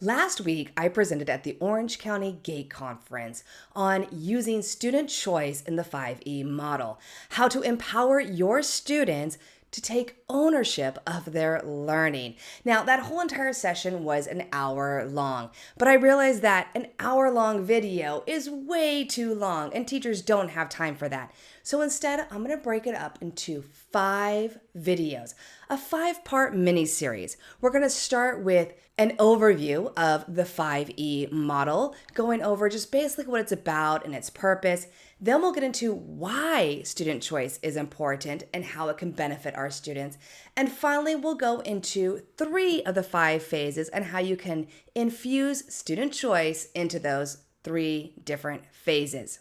Last week, I presented at the Orange County GATE conference on using student choice in the 5E model, how to empower your students to take ownership of their learning. Now, that whole entire session was an hour long, but I realized that an hour-long video is way too long and teachers don't have time for that. So instead, I'm going to break it up into 5 videos, a 5-part mini-series. We're going to start with an overview of the 5E model, going over just basically what it's about and its purpose. Then we'll get into why student choice is important and how it can benefit our students. And finally, we'll go into 3 of the 5 phases and how you can infuse student choice into those 3 different phases.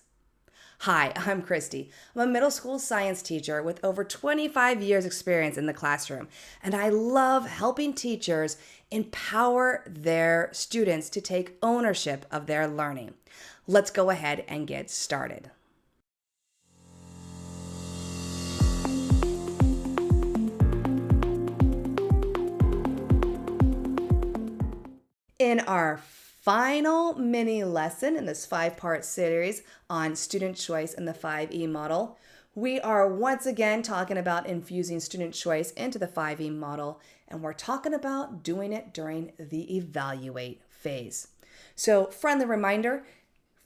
Hi, I'm Christy. I'm a middle school science teacher with over 25 years experience in the classroom, and I love helping teachers empower their students to take ownership of their learning. Let's go ahead and get started. In our final mini lesson in this 5-part series on student choice in the 5E model, we are once again talking about infusing student choice into the 5E model, and we're talking about doing it during the evaluate phase. So, friendly reminder,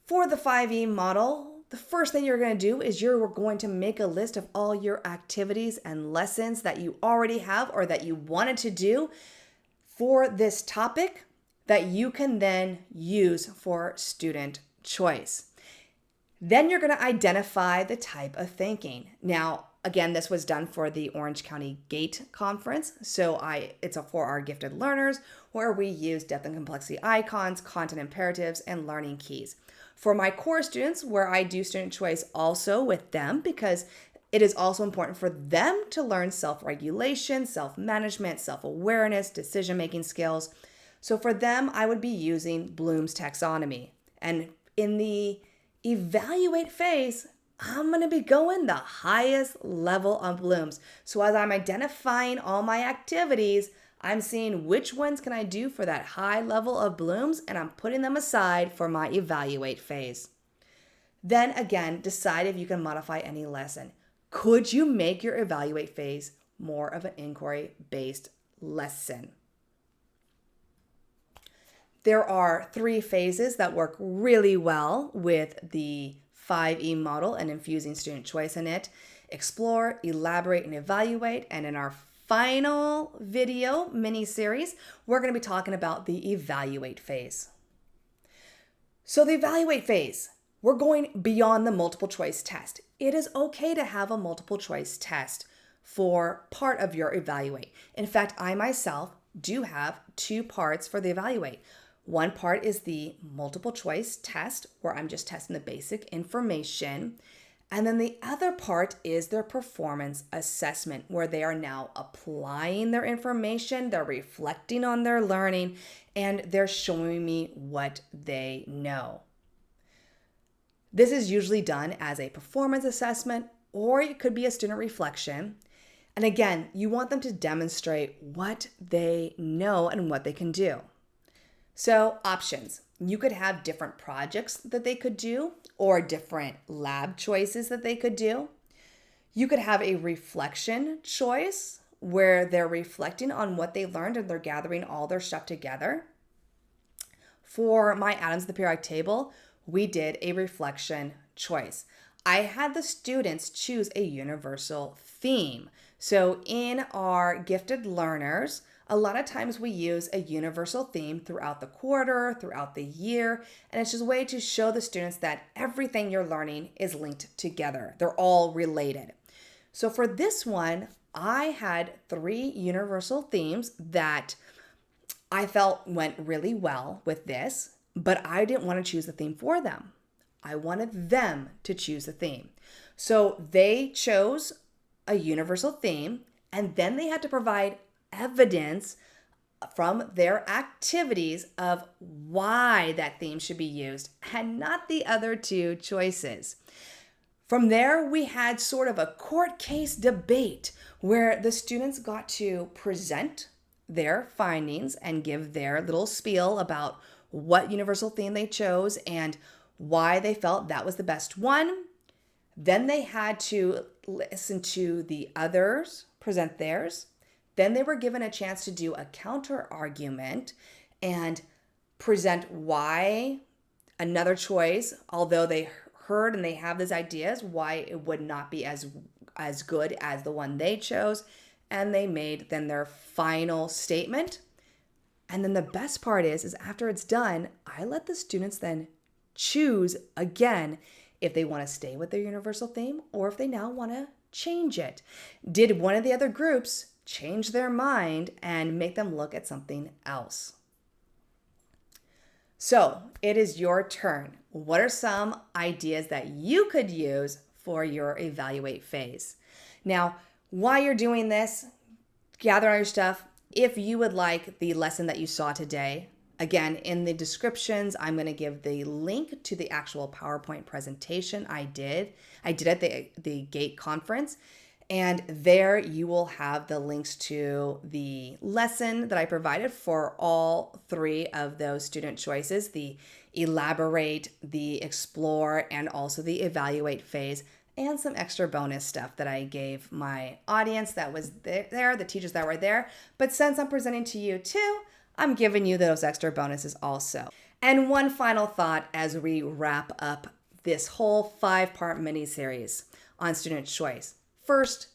for the 5E model, the first thing you're going to do is you're going to make a list of all your activities and lessons that you already have or that you wanted to do for this topic that you can then use for student choice. Then you're going to identify the type of thinking. Now, again, this was done for the Orange County GATE conference. So it's for our gifted learners where we use depth and complexity icons, content imperatives, and learning keys. For my core students, where I do student choice also with them because it is also important for them to learn self-regulation, self-management, self-awareness, decision-making skills. So for them, I would be using Bloom's taxonomy. And in the evaluate phase, I'm going to be going the highest level on Bloom's. So as I'm identifying all my activities, I'm seeing which ones can I do for that high level of Bloom's, and I'm putting them aside for my evaluate phase. Then again, decide if you can modify any lesson. Could you make your evaluate phase more of an inquiry-based lesson? There are 3 phases that work really well with the 5E model and infusing student choice in it: explore, elaborate, and evaluate. And in our final video mini-series, we're going to be talking about the evaluate phase. So the evaluate phase, we're going beyond the multiple choice test. It is okay to have a multiple choice test for part of your evaluate. In fact, I myself do have 2 parts for the evaluate. One part is the multiple choice test, where I'm just testing the basic information. And then the other part is their performance assessment, where they are now applying their information, they're reflecting on their learning, and they're showing me what they know. This is usually done as a performance assessment, or it could be a student reflection. And again, you want them to demonstrate what they know and what they can do. So options, you could have different projects that they could do or different lab choices that they could do. You could have a reflection choice where they're reflecting on what they learned and they're gathering all their stuff together. For my atoms of the periodic table, we did a reflection choice. I had the students choose a universal theme. So in our gifted learners, a lot of times we use a universal theme throughout the quarter, throughout the year, and it's just a way to show the students that everything you're learning is linked together. They're all related. So for this one, I had 3 universal themes that I felt went really well with this, but I didn't want to choose the theme for them. I wanted them to choose the theme. So they chose a universal theme, and then they had to provide evidence from their activities of why that theme should be used and not the other 2 choices. From there, we had sort of a court case debate where the students got to present their findings and give their little spiel about what universal theme they chose and why they felt that was the best one. Then they had to listen to the others present theirs. Then they were given a chance to do a counter argument and present why another choice, although they heard and they have these ideas, why it would not be as good as the one they chose. And they made then their final statement. And then the best part is after it's done, I let the students then choose again if they want to stay with their universal theme or if they now want to change it. Did one of the other groups change their mind and make them look at something else? So it is your turn. What are some ideas that you could use for your evaluate phase? Now, while you're doing this, gather all your stuff. If you would like the lesson that you saw today, again, in the descriptions, I'm going to give the link to the actual PowerPoint presentation I did at the GATE conference. And there you will have the links to the lesson that I provided for all three of those student choices, the elaborate, the explore, and also the evaluate phase, and some extra bonus stuff that I gave my audience that was there, the teachers that were there. But since I'm presenting to you too, I'm giving you those extra bonuses also. And one final thought as we wrap up this whole 5-part mini-series on student choice. First,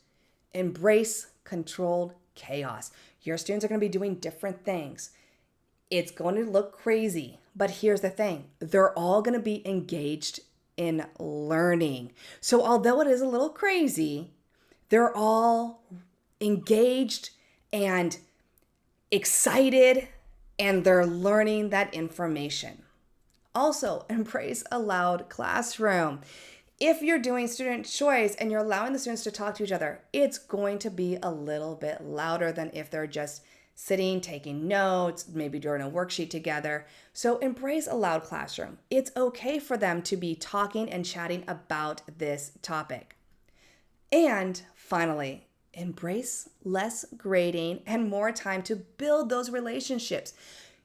embrace controlled chaos. Your students are going to be doing different things. It's going to look crazy, but here's the thing. They're all going to be engaged in learning. So although it is a little crazy, they're all engaged and excited, and they're learning that information. Also, embrace a loud classroom. If you're doing student choice and you're allowing the students to talk to each other, it's going to be a little bit louder than if they're just sitting, taking notes, maybe doing a worksheet together. So embrace a loud classroom. It's okay for them to be talking and chatting about this topic. And finally, embrace less grading and more time to build those relationships.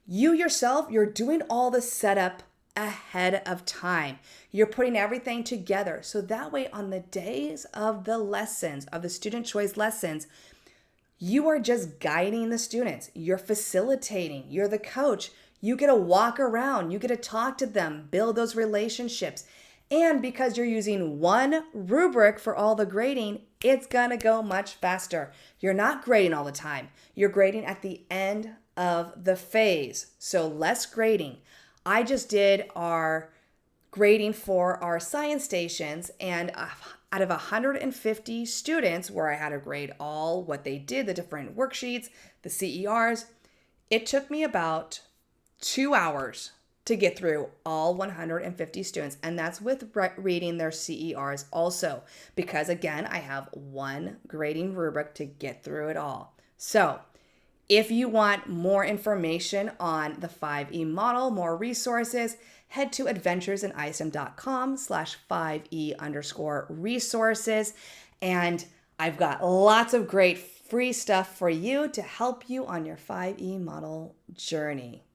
You yourself, you're doing all the setup ahead of time. You're putting everything together. So that way on the days of the lessons, of the student choice lessons, you are just guiding the students. You're facilitating. You're the coach. You get to walk around. You get to talk to them, build those relationships. And because you're using one rubric for all the grading, it's going to go much faster. You're not grading all the time. You're grading at the end of the phase. So less grading. I just did our grading for our science stations, and out of 150 students where I had to grade all what they did, the different worksheets, the CERs, it took me about 2 hours to get through all 150 students. And that's with reading their CERs also, because again, I have one grading rubric to get through it all. So if you want more information on the 5E model, more resources, head to adventuresinISTEM.com/5E_resources. And I've got lots of great free stuff for you to help you on your 5E model journey.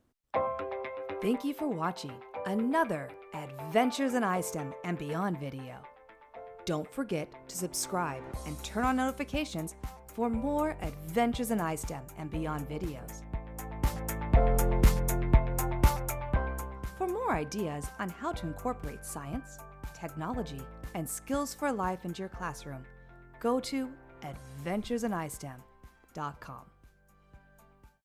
Thank you for watching another Adventures in ISTEM and Beyond video. Don't forget to subscribe and turn on notifications for more Adventures in ISTEM and Beyond videos. For more ideas on how to incorporate science, technology, and skills for life into your classroom, go to adventuresinISTEM.com.